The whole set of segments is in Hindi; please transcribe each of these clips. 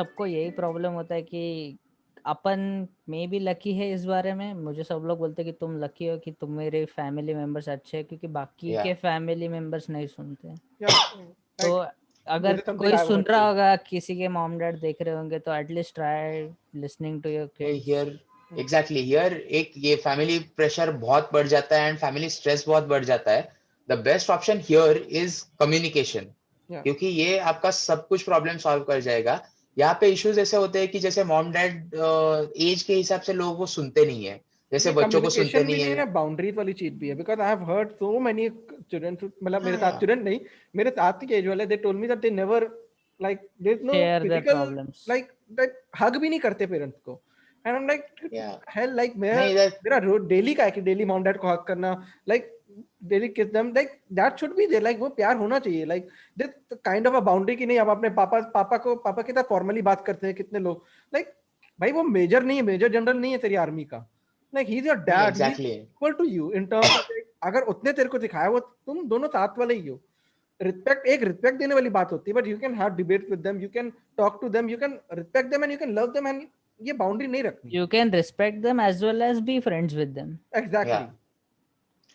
सबको यही प्रॉब्लम होता है कि अपन मे बी लकी है इस बारे में। मुझे सब लोग बोलते हैं कि तुम लकी हो कि तुम मेरे फैमिली मेंबर्स अच्छे हैं, क्योंकि बाकी Yeah. के फैमिली मेंबर्स नहीं सुनते हैं। Yeah, तो like अगर this is something कोई I've सुन heard रहा too. होगा, किसी के मॉम डैड देख रहे होंगे, तो at least try listening to your kids. Here exactly here एक ये फैमिली प्रेशर बहुत बढ़ जाता है एंड फैमिली स्ट्रेस बहुत बढ़ जाता है। The best option here is communication, Yeah. क्योंकि ये आपका सब कुछ प्रॉब्लम सॉल्व कर जाएगा। यहाँ पे इश्यूज ऐसे होते हैं कि जैसे मॉम डैड एज के हिसाब से लोगों को सुनते नहीं है, जैसे नहीं, बच्चों को सुनते कम्युनिकेशन भी नहीं नहीं है ना, है। बाउंड्रीज वाली चीज भी है। Because I have heard so many students, मतलब मेरे साथ हाँ स्टूडेंट नहीं, मेरे साथ के एज वाले, they told me that they never, like there is no share there physical, problems. Like that hug भी नहीं करते पेरेंट्स को। And I am like yeah hell, like मेरा नहीं that- मेरा डेली का है कि डेली मॉम डैड को हग करना, like daily kiss them, like that should be there, like वो प्यार होना चाहिए, like this kind of a boundary की नहीं। आप अपने पापा के साथ फॉर्मली बात करते हैं कितने लोग, लाइक भाई वो मेजर नहीं है, मेजर जनरल नहीं है तेरी आर्मी का, लाइक ही इज योर नहीं dad, he exactly equal to you in terms of, अगर उतने तेरे को दिखाया, वो तुम दोनों साथ वाले ही हो। रिस्पेक्ट, एक रिस्पेक्ट देने वाली बात होती है, but you can have debate with them, you can talk to them, you can respect them and you can love them, and ये बाउंड्री नहीं रखनी। You can respect them as well as be friends with them. Exactly, या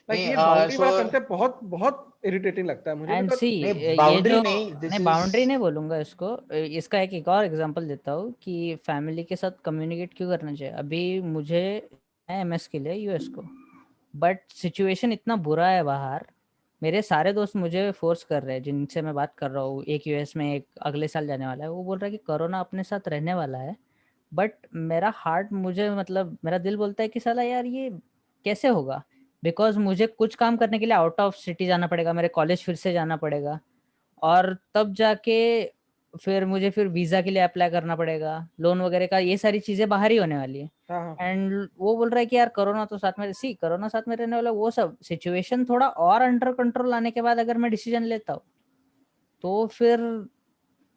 लाइक नहीं ये बाउंड्री सो वाला कंसेप्ट बहुत बहुत इरिटेटिंग लगता है मुझे, एंड बिकॉज सी, नहीं ये बाउंड्री जो नहीं, दिस नहीं, इज बाउंड्री नहीं बोलूँगा इसको। इसका एक और एग्जांपल देता हूँ कि फैमिली के साथ कम्युनिकेट क्यों करना चाहिए। अभी मुझे एमएस के लिए यूएस को, बट सिचुएशन इतना बुरा है बाहर। मेरे सारे दोस्त मुझे फोर्स कर रहे हैं, जिनसे मैं बात कर रहा हूँ, एक यूएस में, एक अगले साल जाने वाला है। वो बोल रहा है कि कोरोना अपने साथ रहने वाला है। बट मेरा हार्ट, मुझे मतलब मेरा दिल बोलता है कि साला यार ये कैसे होगा। बिकॉज मुझे कुछ काम करने के लिए आउट ऑफ सिटी जाना पड़ेगा, मेरे कॉलेज फिर से जाना पड़ेगा, और तब जाके फिर मुझे फिर वीज़ा के लिए अप्लाई करना पड़ेगा, लोन वगैरह का, ये सारी चीज़ें बाहर ही होने वाली है। हाँ हाँ एंड वो बोल रहा है कि यार कोरोना तो साथ में, सी कोरोना साथ में रहने वाला, वो सब सिचुएशन थोड़ा और अंडर कंट्रोल आने के बाद अगर मैं डिसीजन लेता हूँ तो फिर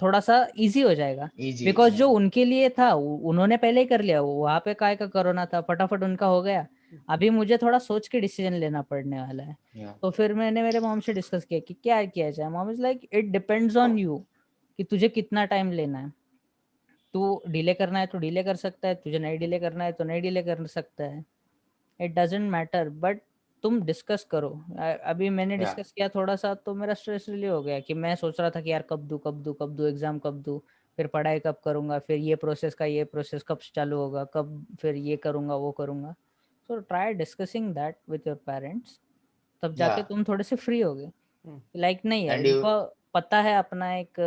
थोड़ा सा इजी हो जाएगा। इजी बिकॉज जो उनके लिए था उन्होंने पहले ही कर लिया, वहां पे काय का कोरोना था, फटाफट उनका हो गया। अभी मुझे थोड़ा सोच के डिसीजन लेना पड़ने वाला है। या तो फिर मैंने मेरे मॉम से डिस्कस किया कि क्या किया जाए। Mom is like it depends on you कि तुझे कितना टाइम लेना है। तू डिले करना है तो डिले कर सकता है, तुझे नहीं डिले करना है तो नहीं डिले कर सकता है। इट डजेंट मैटर, बट तुम डिस्कस करो। अभी मैंने या डिस्कस किया थोड़ा सा, तो मेरा स्ट्रेस रिलीव हो गया कि मैं सोच रहा था कि यार कब दूँ एग्जाम, कब दूँ, फिर पढ़ाई कब करूँगा, फिर ये प्रोसेस कब चालू होगा, कब फिर ये करूँगा वो करूँगा। So try discussing that with your parents, तब या जाके तुम थोड़े से फ्री होगे। लाइक नहीं है, एंड यू उनको पता है अपना एक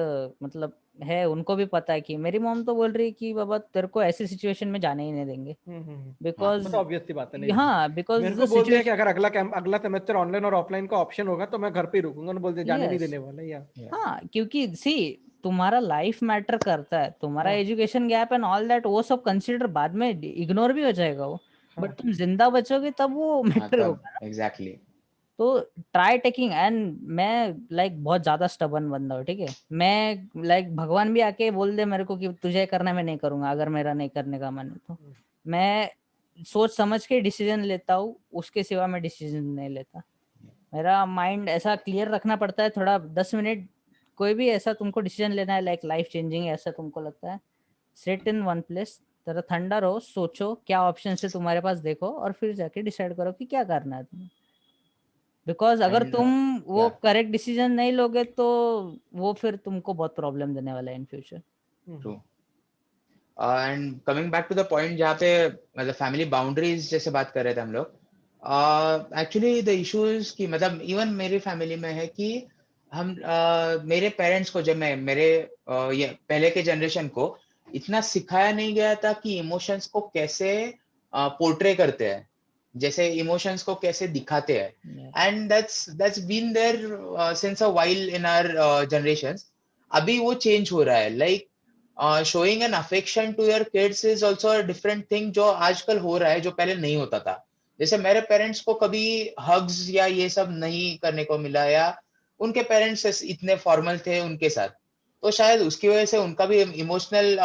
मतलब है, उनको भी पता है कि मेरी मॉम तो बोल रही है कि बाबा तेरे को ऐसी सिचुएशन में जाने ही नहीं देंगे। हाँ वो बिकॉज तो ऑब्वियस सी बात है, नहीं हाँ, बिकॉज मेरे द को बोलते हैं कि सिचुएशन, अगर अगला सेमेस्टर ऑनलाइन और ऑफलाइन का ऑप्शन होगा तो मैं घर पे ही रुकूंगा, उन्होंने बोलते हैं जाने नहीं यस, देने वाले, या या हाँ, क्योंकि सी तुम्हारा लाइफ मैटर करता है, तुम्हारा हाँ education gap and all that, वो सब कंसीडर बाद में इग्नोर भी हो जाएगा वो। बट हाँ तुम जिंदा बचोगे तब वो हाँ मैटर तब होगा ना। एग्जैक्टली तो ट्राई टेकिंग, एंड मैं लाइक बहुत ज्यादा स्टबन बंदा हूँ, ठीक है। मैं लाइक भगवान भी आके बोल दे मेरे को कि तुझे करना, मैं नहीं करूंगा, अगर मेरा नहीं करने का मन है तो। मैं सोच समझ के डिसीजन लेता हूँ, उसके सिवा मैं डिसीजन नहीं लेता। मेरा माइंड ऐसा क्लियर रखना पड़ता है थोड़ा, 10 मिनट। कोई भी ऐसा तुमको डिसीजन लेना है लाइक लाइफ चेंजिंग ऐसा तुमको लगता है, सिट इन वन प्लेस, जरा ठंडा रहो, सोचो क्या ऑप्शन है तुम्हारे पास, देखो, और फिर जाके डिसाइड करो कि क्या करना है तुम्हें। बिकॉज अगर एंड तुम वो या करेक्ट डिसीजन नहीं लोगे तो वो फिर तुमको बहुत प्रॉब्लम देने वाला है in future. True. And coming back to the point जहाँ पे मतलब फैमिली बाउंड्रीज जैसे बात कर रहे थे हम लोग, एक्चुअली द इश्यूज की मतलब इवन मेरी फैमिली में है कि हम मेरे पेरेंट्स को जब मैं मेरे ये पहले के जनरेशन को इतना सिखाया नहीं गया था कि इमोशंस को कैसे पोर्ट्रे करते हैं, जैसे इमोशंस को कैसे दिखाते हैं। And that's been there since a while in our generations. अभी वो चेंज हो रहा है, like showing an affection to your kids is also a different thing जो आजकल हो रहा है, जो पहले नहीं होता था। जैसे मेरे पेरेंट्स को कभी हग्स या ये सब नहीं करने को मिला, या उनके पेरेंट्स इतने फॉर्मल थे उनके साथ, तो शायद उसकी वजह से उनका भी इमोशनल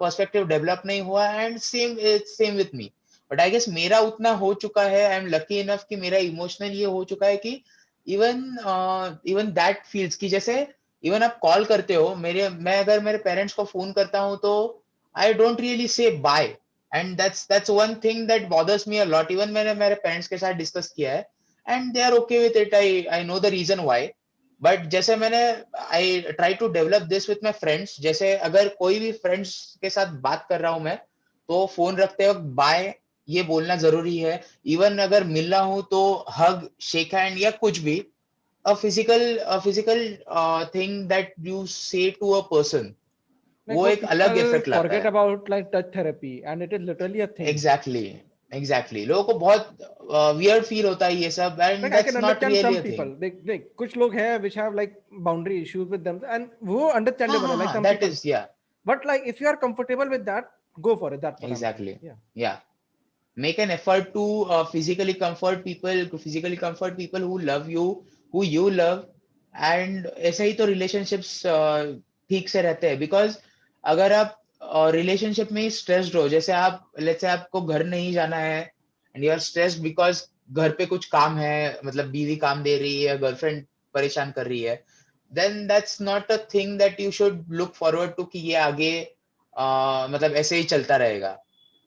पर्सपेक्टिव डेवलप नहीं हुआ। And same with me, but I guess मेरा उतना हो चुका है, आई एम लकी इनफ कि मेरा इमोशनल ये हो चुका है कि इवन इवन दैट फील्स की जैसे इवन आप कॉल करते हो, मैं अगर मेरे पेरेंट्स को फोन करता हूँ तो I don't really say bye, and that's one thing that bothers me a lot. Even मैंने मेरे पेरेंट्स के साथ डिस्कस किया है and they are okay with it, I know the reason why. But जैसे मैंने I try to develop this with my friends, जैसे अगर कोई भी फ्रेंड्स के साथ बात कर रहा हूँ मैं, तो फोन रखते वक्त बाय ये बोलना जरूरी है। इवन अगर मिलना हो तो हग, शेक हैंड या कुछ भी, a physical thing that you say to a person, like वो वो एक अलग people इफेक्ट लाता forget है। about like touch therapy and it is literally a thing. Exactly लोगों को बहुत वियर्ड फील होता है ये सब, and Like I that's can not understand really some a thing. people, like कुछ लोग हैं which have like boundary issues with them and वो हाँ understandable हाँ है, like हाँ, some दैट people, इज या but like if you are comfortable with that, go for it, that's what I'm saying. Exactly Yeah. या make an effort to physically comfort people who love you, who you love, and ऐसे ही तो relationships ठीक से रहते हैं। बिकॉज अगर आप रिलेशनशिप में ही स्ट्रेस्ड हो, जैसे आप लेट्स से आपको घर नहीं जाना है and you are stressed because घर पे कुछ काम है, मतलब बीवी काम दे रही है, गर्लफ्रेंड परेशान कर रही है, then that's not a thing that you should look forward to कि ये आगे मतलब ऐसे ही चलता रहेगा।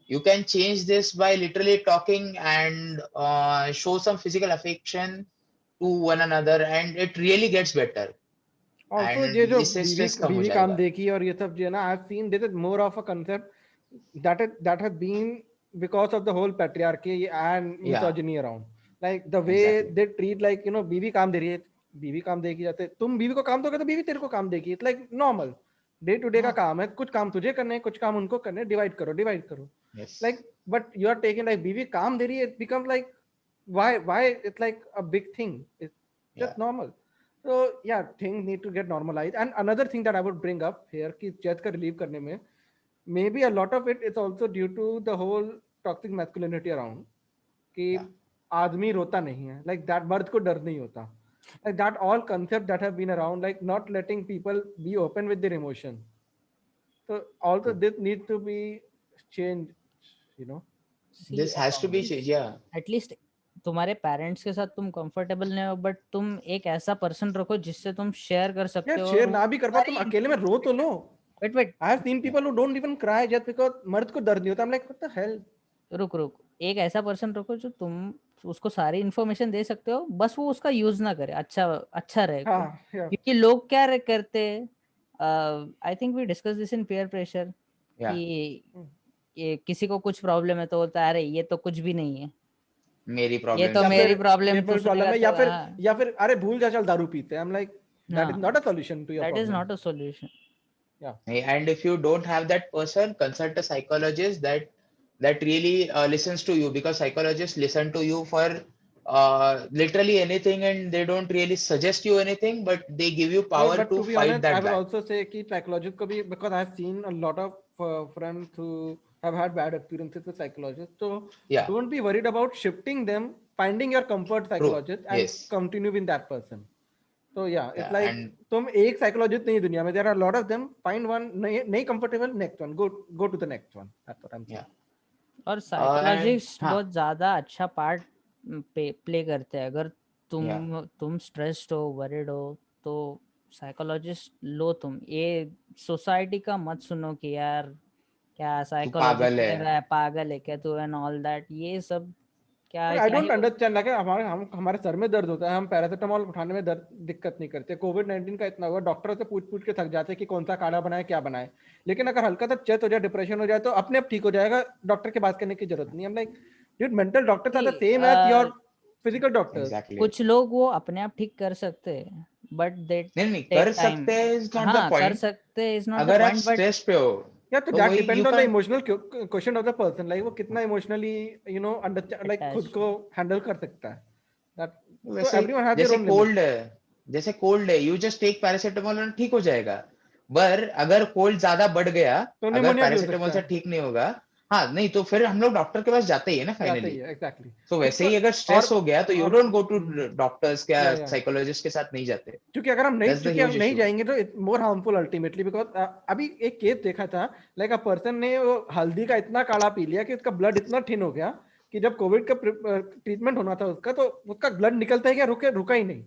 You can change this by literally talking and show some physical affection to one another, and it really gets better, Also ये and जो इससे बीवी stress कम हो बीवी काम जाएगा। देखी और ये सब जो है ना, I've seen this is more of a concept that has been because of the whole patriarchy and Yeah, misogyny around, like the way exactly. they treat, like you know, बीवी काम दे रही है, बीवी काम देगी, जाते तुम बीवी को काम दोगे तो बीवी तेरे को काम देगी, it's like normal day to day का हाँ, काम है, कुछ काम तुझे करने हैं, कुछ काम उनको करने हैं, डिवाइड करो yes, like, but you are taking like बीवी काम दे रही है, it becomes like why it's like a big thing, it's yeah, just normal. So yeah, things need to get normalized. And another thing that I would bring up here कि चेत का relieve करने में, maybe a lot of it is also due to the whole toxic masculinity around कि yeah. आदमी रोता नहीं है, like that, मर्द को डर नहीं होता, like that all concept that have been around, like not letting people be open with their emotion. So also True. this needs to be changed, you know. See This has to be changed. Yeah, at least तुम्हारे पेरेंट्स के साथ तुम कंफर्टेबल नहीं हो, बट तुम एक ऐसा पर्सन रखो जिससे तुम शेयर कर सकते यार हो, शेयर और ना भी कर पाओ, तुम अकेले में रो तो लो. Wait I have seen people who don't even cry just because मर्द को दर्द नहीं होता. I'm like, what the hell? रुक एक ऐसा पर्सन रखो जो तुम उसको सारी इन्फॉर्मेशन दे सकते हो, बस वो उसका यूज ना करे, अच्छा रहे कोई. हाँ, yeah. क्योंकि लोग क्या करते हैं, I think we discuss this in peer pressure, yeah. कि ये किसी को कुछ प्रॉब्लम है तो बोलता है अरे ये तो कुछ भी नहीं है, मेरी ये प्रॉब्लम तो या से फिर मेरी प्रॉब्लम ये तू प्रॉब्लम सुनेगा है, तो हाँ. या फिर अरे भूल जा, चल दारू पीते हैं. I'm like, that is हाँ, not a solution to your that is problem. not a solution. Yeah. and if you don't have that person, consult a psychologist that really listens to you, because psychologists listen to you for literally anything, and they don't really suggest you anything, but they give you power But to to be fight honest, I that will back. also say कि psychologist को भी, because I have seen a lot of friends who have had bad experiences with psychologists. So Yeah, don't be worried about shifting them, finding your comfort true. psychologist and Yes. continue with that person. So yeah, it's Yeah, like and तुम एक psychologist नहीं दुनिया में, there are a lot of them. Find one, नहीं comfortable, next one, go to the next one. That's what I'm saying. yeah. और And साइकोलॉजिस्ट हाँ, बहुत ज्यादा अच्छा पार्ट प्ले करते हैं. अगर yeah. तुम स्ट्रेस्ड हो, वरिड हो, तो साइकोलॉजिस्ट लो तुम. ये सोसाइटी का मत सुनो कि यार क्या तू साइकोलॉजिस्ट पागल है. ले रहा है, पागल है क्या तू, एंड ऑल दैट, ये सब क्या But I क्या ही don't understand, like हमारे सर में दर्द होता है, हम पैरासिटामोल उठाने में दर्द दिक्कत नहीं करते. कोविड-19 का इतना हुआ, डॉक्टर से पूछ के थक जाते हैं कि कौन सा काढ़ा बनाए, क्या बनाए. लेकिन अगर हल्का सा चेस्ट हो जाए, डिप्रेशन हो जाए, तो अपने आप ठीक हो जाएगा, डॉक्टर के बात करने की जरूरत नहीं. I'm like, dude, mental doctors are the same as your physical doctors. Exactly. कुछ लोग वो अपने आप ठीक कर सकते हैं, बट दे नहीं टेक कर टाइम. सकते हैं, इज नॉट द हाँ कर पॉइंट. सकते हैं, इज नॉट द अगर आप पॉइंट, बट स्ट्रेस पे हो Yeah, so तो that वही depends you on the can. emotional quotient of the person. Like वो कितना emotionally, you know, understand, like खुद को handle कर सकता है. That, so वैसे everyone has their जैसे own limits. कोल्ड है, जैसे कोल्ड है, यू जस्ट टेक पैरासिटामोल और ठीक हो जाएगा. पर अगर कोल्ड ज्यादा बढ़ गया, तो अगर निमोनिया भी हो पैरासिटामोल सकता से है. ठीक नहीं होगा, हाँ नहीं तो फिर हम लोग डॉक्टर के पास जाते ही है ना जाते फाइनली. ही है, exactly. तो वैसे तो ही अगर स्ट्रेस हो गया तो यू और डोंट गो टू डॉक्टर्स या या साइकोलॉजिस्ट के साथ नहीं जाते. क्योंकि अगर हम दैट्स द नहीं ह्यूज इशू. जाएंगे तो it's more harmful ultimately, because अभी एक केस देखा था, लाइक अ पर्सन ने वो हल्दी का इतना काढ़ा पी लिया कि उसका ब्लड इतना थिन हो गया कि जब कोविड का ट्रीटमेंट होना था उसका, तो उसका ब्लड निकलता है क्या, रुका ही नहीं.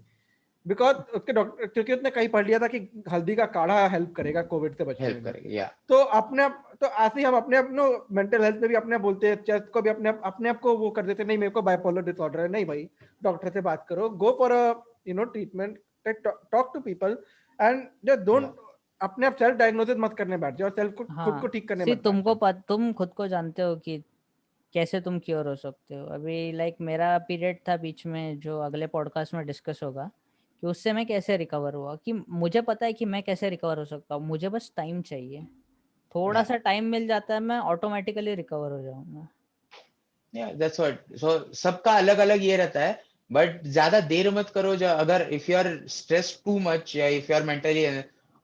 बिकॉज उसके डॉक्टर, क्योंकि उसने कहीं पढ़ लिया था कि हल्दी का काढ़ा हेल्प करेगा कोविड से बचने हेल्प में। करेगी, या तो तो ऐसे ही हम अपने मेंटल हेल्थ में भी अपने आप बोलते हैं, चेस्ट को भी अपने आप को वो कर देते, नहीं मेरे को बाइपोलर डिसऑर्डर है, नहीं भाई डॉक्टर से बात करो, go for treatment, talk to people and just don't अपने आप सेल्फ डायग्नोसिस मत करने बैठ जाओ, सेल्फ को खुद को ठीक करने मत बैठ जाओ। तुम खुद को जानते हो कि कैसे तुम क्योर हो सकते हो। अभी लाइक मेरा पीरियड था बीच में जो अगले पॉडकास्ट में डिस्कस होगा, कि उससे मैं कैसे रिकवर हुआ, कि मुझे पता है कि मैं कैसे रिकवर हो सकता हूँ, मुझे बस टाइम चाहिए, थोड़ा सा टाइम मिल जाता है मैं ऑटोमेटिकली रिकवर हो जाऊंगा। That's what. सो सबका अलग अलग ये रहता है, बट ज्यादा देर मत करो। जो अगर if you are stress too much, या if you are mentally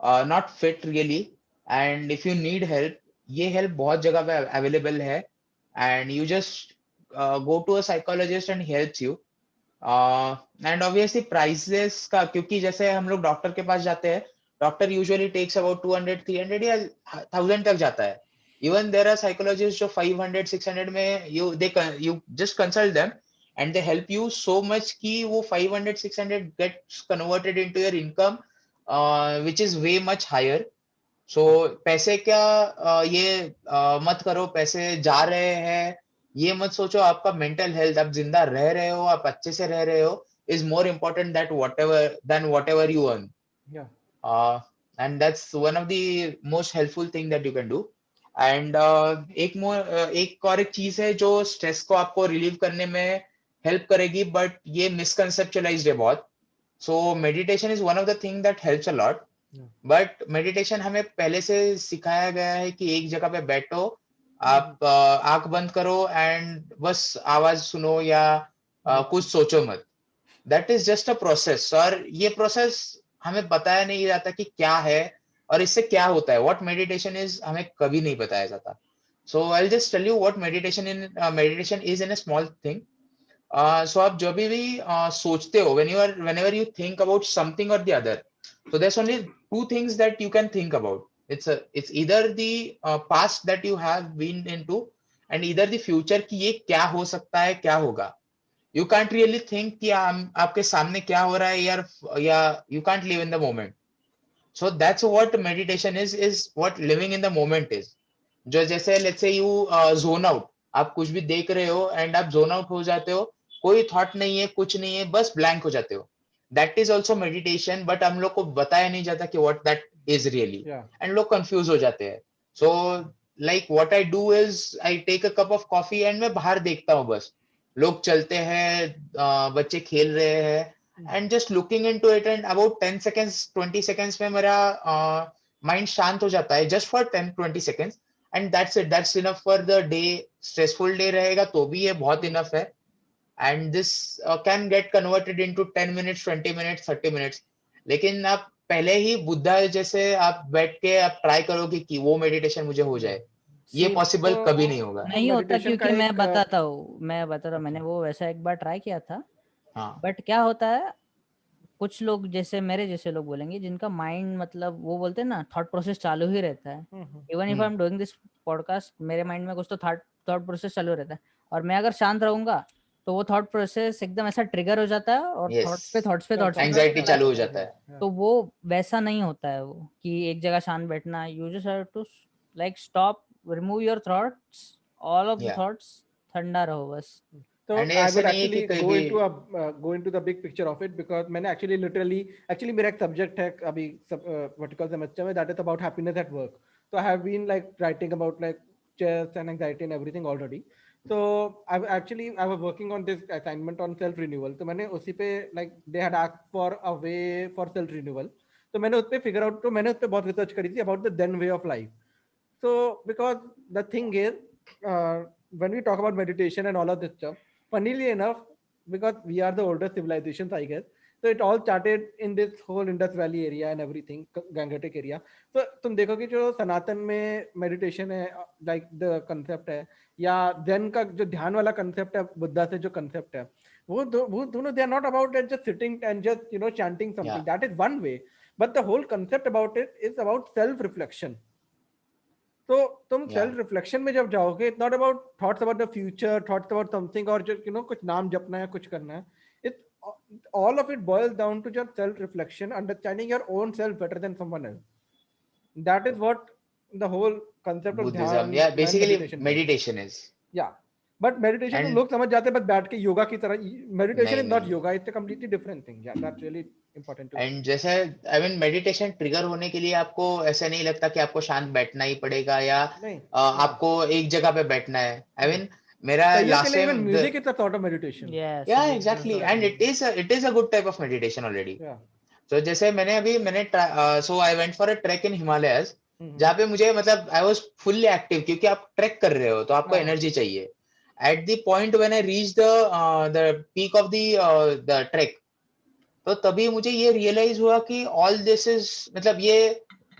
not fit really, and if you need help, ये हेल्प बहुत जगह पे अवेलेबल है, and you just go to a psychologist and helps you. And obviously prices का, क्योंकि जैसे हम लोग डॉक्टर के पास जाते हैं, डॉक्टर यूजुअली टेक्स अबाउट 200 300 या 1000 तक जाता है। इवन देयर आर साइकोलॉजिस्ट जो 500 600 में you just consult them and they help you so much कि वो 500 600 gets converted into your income, which is way much higher. So पैसे क्या, ये मत करो, पैसे जा रहे हैं ये मत सोचो। आपका मेंटल हेल्थ, आप जिंदा रह रहे हो, आप अच्छे से रह रहे हो, is more important that what ever you earn. And that's one of the most helpful thing that you can do. And एक और एक चीज है जो स्ट्रेस को आपको रिलीव करने में हेल्प करेगी, बट ये मिसकंसेप्चुलाइज्ड है बहुत। So meditation is one of the thing that helps a lot. But meditation हमें पहले से सिखाया गया है कि एक जगह पे बैठो, आप आंख बंद करो एंड बस आवाज सुनो, या कुछ सोचो मत। That is just a process, और ये प्रोसेस हमें बताया नहीं जाता कि क्या है और इससे क्या होता है। व्हाट मेडिटेशन इज हमें कभी नहीं बताया जाता। So I just tell you what meditation is in a small thing. So आप जब भी सोचते हो, whenever you think about something or the other, so there's only two things that you can think about. It's either the past that you have been into, and either the future कि ये क्या हो सकता है, क्या होगा। You can't really think कि आपके सामने क्या हो रहा है, या you can't live in the moment. So that's what meditation is what living in the moment is. जो जैसे let's say you zone out, आप कुछ भी देख रहे हो एंड आप जोन आउट हो जाते हो, कोई थॉट नहीं है, कुछ नहीं है, बस ब्लैंक हो जाते हो। That is also meditation, but हम लोग को बताया नहीं जाता कि what that is really, and लोग कंफ्यूज हो जाते हैं। So like what I do is I take a cup of coffee and मैं बाहर देखता हूँ, बस लोग चलते हैं, बच्चे खेल रहे हैं, and just looking into it, and about 10 seconds 20 seconds में मेरा माइंड शांत हो जाता है, just for 10 20 seconds, and that's it, that's enough for the day. Stressful day रहेगा तो भी ये बहुत इनफ है, and this can get converted into 10 minutes 20 minutes 30 minutes। लेकिन आप पहले ही बुद्धा जैसे आप बैठ के आप ट्राई करोगे कि वो मेडिटेशन मुझे हो जाए, ये पॉसिबल कभी नहीं होगा। नहीं होता, मेडिटेशन का क्योंकि मैं एक बताता हूँ मैंने वो वैसा एक बार ट्राई किया था। हाँ, बट क्या होता है, कुछ लोग जैसे मेरे जैसे लोग बोलेंगे जिनका माइंड मतलब वो बोलते हैं ना थॉट प्रोसेस चालू ही रहता है। Even if I am doing this podcast, मेरे माइंड में कुछ तो थॉट प्रोसेस चालू रहता है, और मैं अगर शांत रहूंगा तो वो थॉट प्रोसेस एकदम ऐसा ट्रिगर हो जाता है, और यस, थॉट्स पे एंजाइटी चालू हो जाता है। तो वो वैसा नहीं होता है, वो कि एक जगह शांत बैठना। You just have to like stop, remove your thoughts, all of the Yeah. Thoughts, ठंडा रहो बस। So एंड I ऐसा would नहीं है कि actually कहीं भी go into the big picture of it, because मैंने actually मेरा एक subject है अभी vertical semester में, that is about happiness at work. So I have been like writing about like stress and anxiety and everything already. So I was working on this assignment on self renewal. तो मैंने उसी पे like they had asked for a way for self renewal. तो मैंने उस पे मैंने उस पे बहुत research करी थी about the Zen way of life. So because the thing is, when we talk about meditation and all of this stuff, funnily enough, because we are the older civilizations, I guess, so it all started in this whole Indus Valley area and everything, Gangetic area. So तुम देखोगे जो सनातन में meditation है, like the concept है, या Zen का जो ध्यान वाला concept है, बुद्धा से जो concept है, वो दोनों they are not about just sitting and just chanting something. yeah, That is one way, but the whole concept about it is about self reflection. तो तुम yeah, सेल्फ रिफ्लेक्शन में जब जाओगे, it's not about thoughts about the future, thoughts about something, और जो कुछ नाम जपना है, कुछ करना है। It's all of it boils down to just self reflection, understanding your own self better than someone else. That is what the whole concept of Buddhism, ध्यान yeah, and basically meditation is. meditation is. Yeah, but meditation तो And लोग समझ जाते हैं बस बैठ के योगा की तरह. Meditation नहीं is not नहीं yoga, it's a completely different thing. Yeah, that's really important to. And जैसे आई मीन मेडिटेशन ट्रिगर होने के लिए आपको ऐसा नहीं लगता कि आपको शांत बैठना ही पड़ेगा या नहीं, आपको एक जगह पे बैठना है. आई मीन मेरा कईयों के लास्ट लिए even time music is a sort of meditation. Yes, yeah music is exactly and also. It is a good type of meditation already. Yeah. तो जैसे मैंने so I went for a track in Himalayas hmm. जहाँ पे मुझे मतलब आई वाज फुल्ली एक्टिव क्योंकि आप ट्रैक कर रहे हो तो आपको हाँ. एनर्जी चाहिए. At the point when I reach the peak of the track तो तभी मुझे ये रियलाइज हुआ कि ऑल दिस इज मतलब ये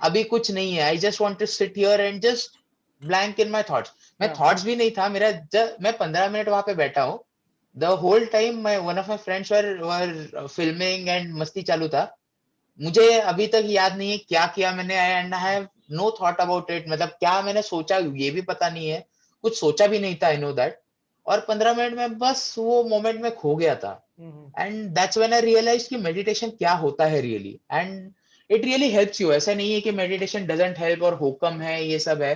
अभी कुछ नहीं है. I just want to sit here and just blank in my thoughts. मैं Yeah. थॉट्स भी नहीं था मेरा. मैं 15 मिनट वहां पे बैठा हूँ. The whole time my one of my friends were filming and मस्ती चालू था. मुझे अभी तक याद नहीं है क्या किया मैंने and I have no thought about it. मतलब क्या मैंने सोचा ये भी पता नहीं है. कुछ सोचा भी नहीं था. I know that. और 15 मिनट में बस वो मोमेंट में खो गया था. And that's when I realize कि मेडिटेशन क्या होता है really. And it really helps you. ऐसा नहीं है कि मेडिटेशन डजंट हेल्प और हुक्म है ये सब है.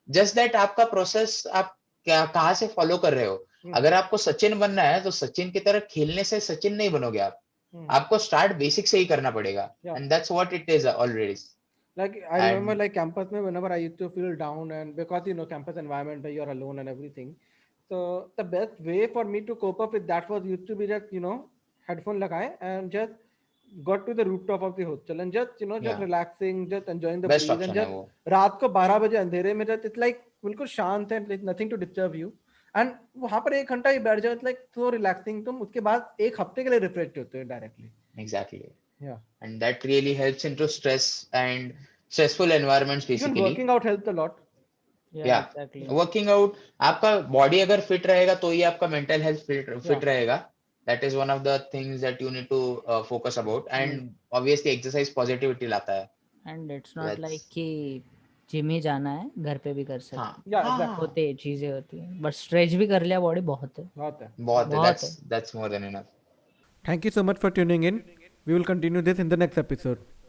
जस्ट दैट आपका प्रोसेस आप क्या कहाँ से फॉलो कर रहे हो. अगर आपको सचिन बनना है तो सचिन की तरह खेलने से सचिन नहीं बनोगे आप. आपको स्टार्ट बेसिक से ही करना पड़ेगा. Yeah. And that's what it is already. Like I remember like campus में whenever I used to feel down and because you know campus environment where you're alone and everything, so the best way for me to cope up with that was used to be just you know headphone लगाए and just got to the rooftop of the hostel and just you know just Yeah. relaxing, just enjoying the best breeze and option है just वो. रात को 12 बजे अंधेरे में just it's like बिल्कुल शांत है, like nothing to disturb you and वहाँ पर 1 घंटा ही बैठ जाओ, it's like so relaxing. तुम उसके बाद 1 हफ्ते के लिए रिफ्रेश होते हो directly. Exactly. Yeah. And that really helps into stress and stressful environments Even basically. working out helps a lot. Yeah, exactly. Working out आपका बॉडी अगर फिट रहेगा तो ही आपका मेंटल हेल्थ फिट Yeah. रहेगा. That is one of the things that you need to focus about. And obviously exercise positivity लाता है. And it's not That's- like कि जिम ही जाना है, घर पे भी कर सकते हाँ हैं. Yeah, हाँ, exactly. होते चीजें होती हैं, बट स्ट्रेच भी कर लिया बॉडी बहुत है. बहुत है. बहुत है. बहुत that's more than enough. Thank you so much for tuning in. We will continue this in the next episode.